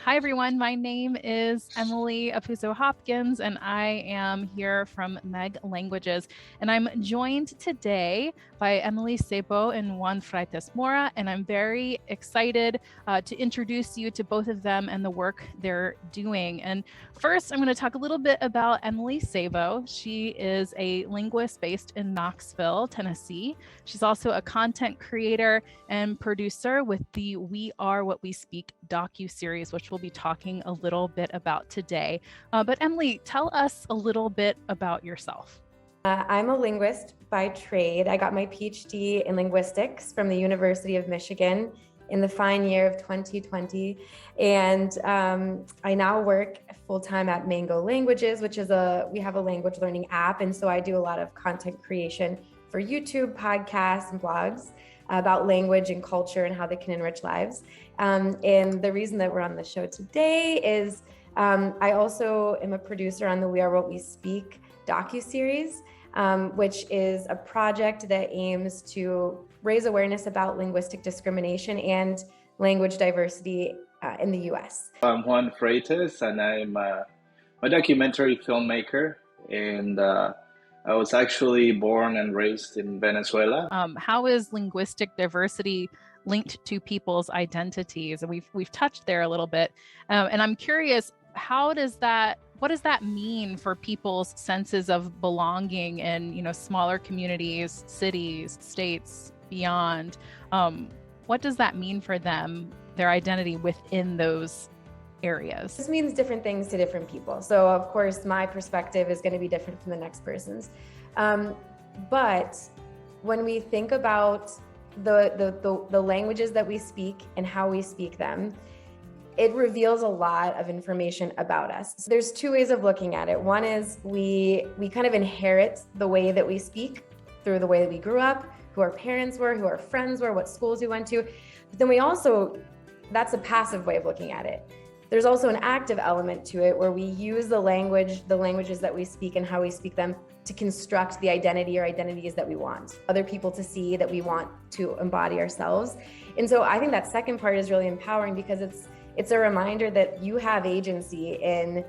Hi, everyone. My name is Emily Apuso-Hopkins, and I am here from Meg Languages. And I'm joined today by Emily Sebo and Juan Freitas Mora, and I'm very excited to introduce you to both of them and the work they're doing. And first, I'm going to talk a little bit about Emily Sebo. She is a linguist based in Knoxville, Tennessee. She's also a content creator and producer with the We Are What We Speak Docu-series, which we'll be talking a little bit about today. But Emily, tell us a little bit about yourself. I'm a linguist by trade. I got my PhD in linguistics from the University of Michigan in the fine year of 2020. And I now work full-time at Mango Languages, which is we have a language learning app. And so I do a lot of content creation for YouTube, podcasts, and blogs about language and culture and how they can enrich lives. And the reason that we're on the show today is I also am a producer on the We Are What We Speak docu-series, which is a project that aims to raise awareness about linguistic discrimination and language diversity in the US. I'm Juan Freitas, and I'm a documentary filmmaker, and I was actually born and raised in Venezuela. How is linguistic diversity linked to people's identities? And we've touched there a little bit. And I'm curious, what does that mean for people's senses of belonging in, smaller communities, cities, states, beyond? What does that mean for them, their identity within those areas? This means different things to different people. So of course, my perspective is going to be different from the next person's. But when we think about the languages that we speak and how we speak them, it reveals a lot of information about us. So there's two ways of looking at it. One is we kind of inherit the way that we speak through the way that we grew up, who our parents were, who our friends were, what schools we went to. But then that's a passive way of looking at it. There's also an active element to it where we use the languages that we speak and how we speak them to construct the identity or identities that we want other people to see, that we want to embody ourselves. And so I think that second part is really empowering because it's a reminder that you have agency in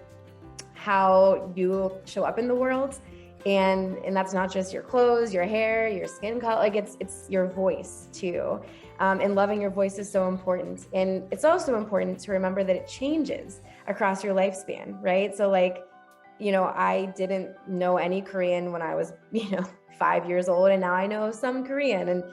how you show up in the world. And that's not just your clothes, your hair, your skin color, like it's your voice too. And loving your voice is so important. And it's also important to remember that it changes across your lifespan, right? So I didn't know any Korean when I was, 5 years old, and now I know some Korean.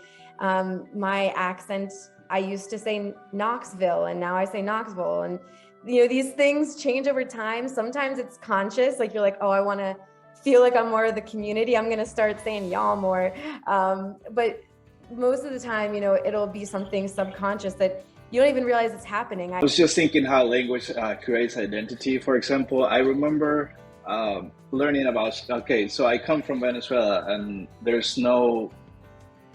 And my accent, I used to say Knoxville, and now I say Knoxville. And, these things change over time. Sometimes it's conscious, like you're like, oh, I want to feel like I'm more of the community. I'm going to start saying y'all more. But most of the time, it'll be something subconscious that you don't even realize it's happening. I was just thinking how language creates identity. For example, I remember learning about, so I come from Venezuela, and there's snow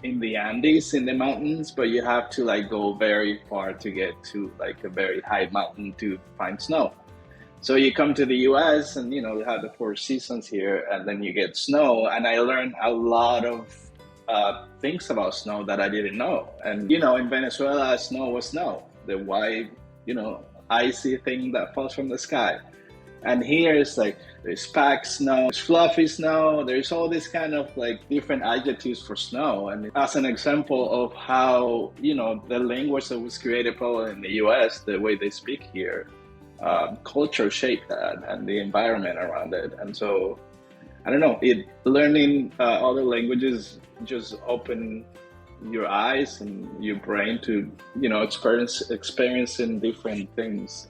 in the Andes, in the mountains, but you have to go very far to get to a very high mountain to find snow. So you come to the US and, you have the 4 seasons here, and then you get snow. And I learned a lot of things about snow that I didn't know. And, in Venezuela, snow was snow, the white, icy thing that falls from the sky. And here it's there's packed snow, there's fluffy snow, there's all this kind of different adjectives for snow. And as an example of how, the language that was created probably in the US, the way they speak here, culture shaped that and the environment around it. And so, I don't know, learning other languages just open your eyes and your brain to, experiencing different things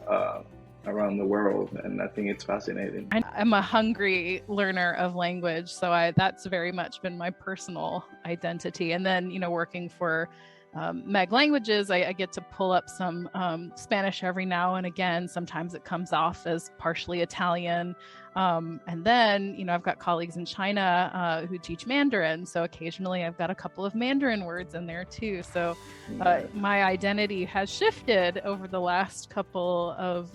around the world. And I think it's fascinating. I'm a hungry learner of language, so that's very much been my personal identity. And then, working for Meg Languages, I get to pull up some Spanish every now and again. Sometimes it comes off as partially Italian. And then, I've got colleagues in China who teach Mandarin. So occasionally I've got a couple of Mandarin words in there too. So my identity has shifted over the last couple of,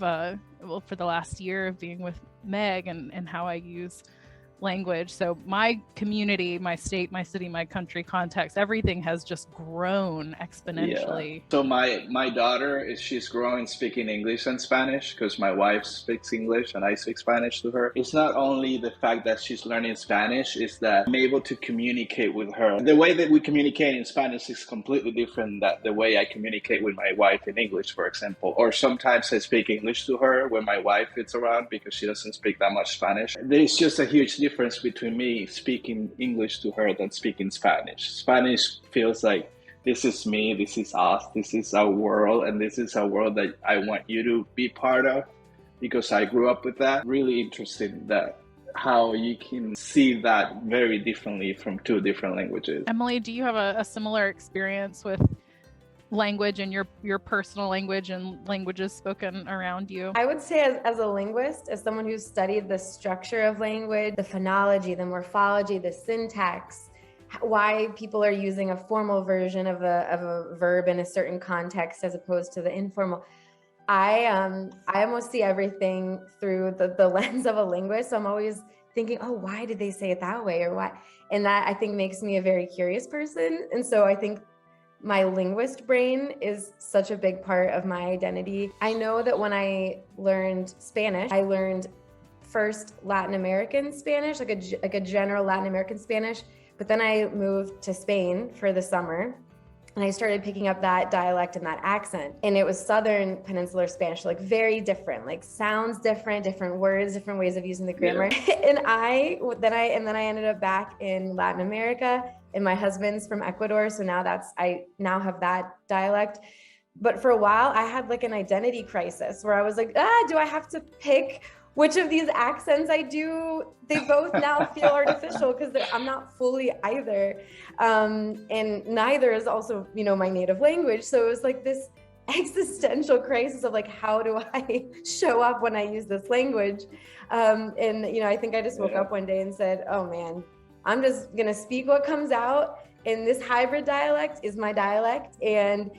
for the last year of being with Meg and how I use language. So my community, my state, my city, my country context, everything has just grown exponentially. Yeah. So my daughter she's growing speaking English and Spanish because my wife speaks English and I speak Spanish to her. It's not only the fact that she's learning Spanish, it's that I'm able to communicate with her. The way that we communicate in Spanish is completely different than the way I communicate with my wife in English, for example. Or sometimes I speak English to her when my wife is around because she doesn't speak that much Spanish. There's just a huge difference between me speaking English to her than speaking Spanish. Spanish feels like this is me, this is us, this is our world, and this is a world that I want you to be part of because I grew up with that. Really interesting that how you can see that very differently from two different languages. Emily, do you have a similar experience with language and your personal language and languages spoken around you? I would say as a linguist, as someone who's studied the structure of language, the phonology, the morphology, the syntax, why people are using a formal version of a verb in a certain context as opposed to the informal. I almost see everything through the lens of a linguist. So I'm always thinking, oh, why did they say it that way or why? And that I think makes me a very curious person. And so I think my linguist brain is such a big part of my identity. I know that when I learned Spanish, I learned first Latin American Spanish, like a general Latin American Spanish, but then I moved to Spain for the summer and I started picking up that dialect and that accent. And it was Southern Peninsular Spanish, like very different, like sounds different, different words, different ways of using the grammar. Yeah. And then I ended up back in Latin America. And my husband's from Ecuador, so I now have that dialect. But for a while, I had like an identity crisis where I was like, do I have to pick which of these accents I do? They both now feel artificial because I'm not fully either. And neither is also, my native language. So it was like this existential crisis of like, how do I show up when I use this language? I think I just woke up one day and said, oh man, I'm just going to speak what comes out. And this hybrid dialect is my dialect. And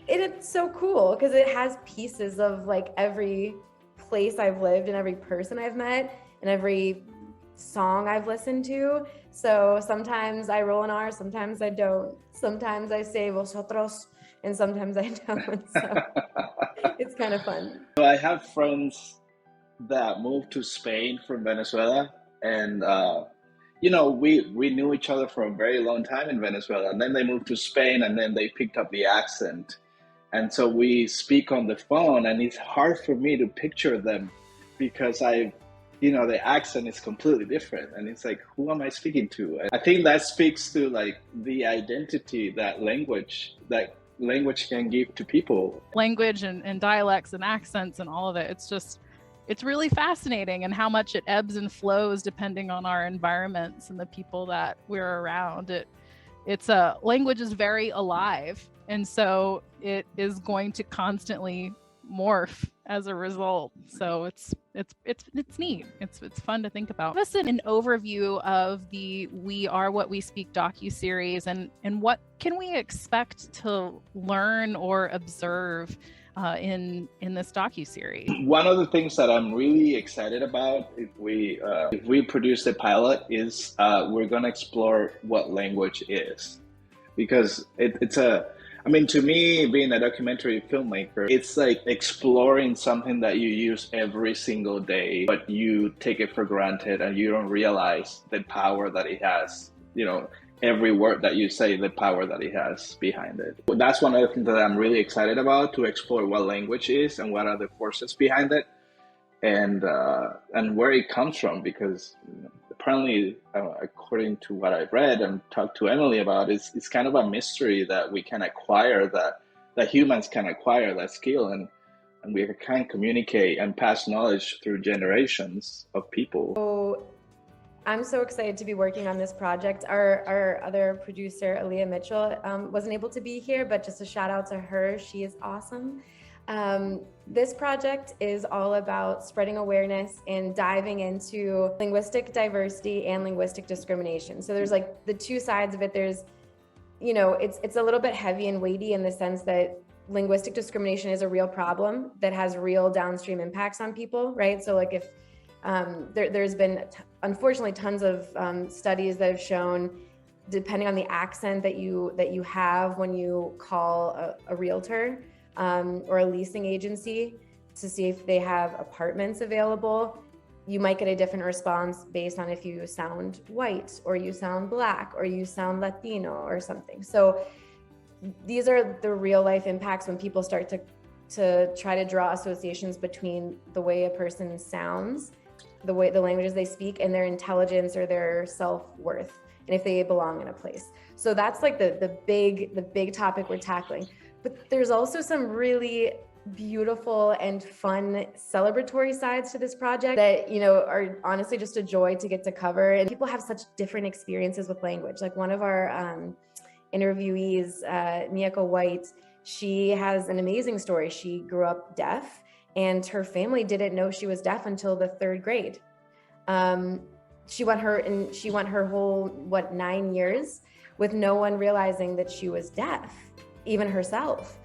it's so cool because it has pieces of like every place I've lived and every person I've met and every song I've listened to. So sometimes I roll an R, sometimes I don't. Sometimes I say vosotros and sometimes I don't. So it's kind of fun. So I have friends that moved to Spain from Venezuela and we knew each other for a very long time in Venezuela, and then they moved to Spain, and then they picked up the accent. And so we speak on the phone, and it's hard for me to picture them because the accent is completely different. And it's like, who am I speaking to? I think that speaks to like the identity that language can give to people. Language and dialects and accents and all of it. It's really fascinating and how much it ebbs and flows depending on our environments and the people that we're around. Language is very alive. And so it is going to constantly morph as a result. So it's neat. It's fun to think about. Give us an overview of the We Are What We Speak docu-series and what can we expect to learn or observe in this docu-series? One of the things that I'm really excited about if we produce the pilot is we're going to explore what language is, because to me, being a documentary filmmaker, it's like exploring something that you use every single day, but you take it for granted and you don't realize the power that it has. Every word that you say, the power that it has behind it. That's one of the things that I'm really excited about, to explore what language is and what are the forces behind it, and where it comes from. Because apparently, according to what I've read and talked to Emily about, it's kind of a mystery that we can acquire, that humans can acquire that skill, and we can communicate and pass knowledge through generations of people. So I'm so excited to be working on this project. Our other producer, Aaliyah Mitchell, wasn't able to be here, but just a shout out to her. She is awesome. This project is all about spreading awareness and diving into linguistic diversity and linguistic discrimination. So there's like the two sides of it. There's, it's a little bit heavy and weighty in the sense that linguistic discrimination is a real problem that has real downstream impacts on people, right? So like if There's been, unfortunately, tons of studies that have shown, depending on the accent that you have when you call a realtor or a leasing agency to see if they have apartments available, you might get a different response based on if you sound white or you sound black or you sound Latino or something. So these are the real life impacts when people start to try to draw associations between the way a person sounds, the languages they speak, and their intelligence or their self-worth, and if they belong in a place. So that's like the big topic we're tackling. But there's also some really beautiful and fun celebratory sides to this project that, you know, are honestly just a joy to get to cover. And people have such different experiences with language. Like one of our interviewees, Miyako White, she has an amazing story. She grew up deaf, and her family didn't know she was deaf until the 3rd grade. She went her whole 9 years with no one realizing that she was deaf, even herself.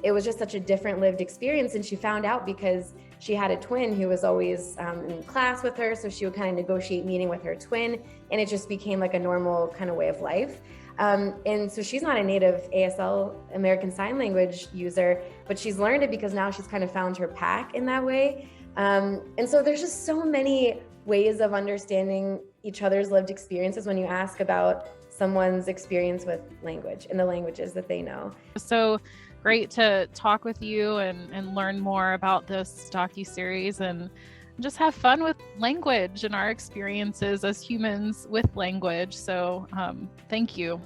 It was just such a different lived experience, and she found out because she had a twin who was always in class with her, so she would kind of negotiate meeting with her twin, and it just became like a normal kind of way of life. And so she's not a native ASL, American Sign Language user, but she's learned it because now she's kind of found her pack in that way. And so there's just so many ways of understanding each other's lived experiences when you ask about someone's experience with language and the languages that they know. So great to talk with you and learn more about this docu-series and just have fun with language and our experiences as humans with language. So thank you.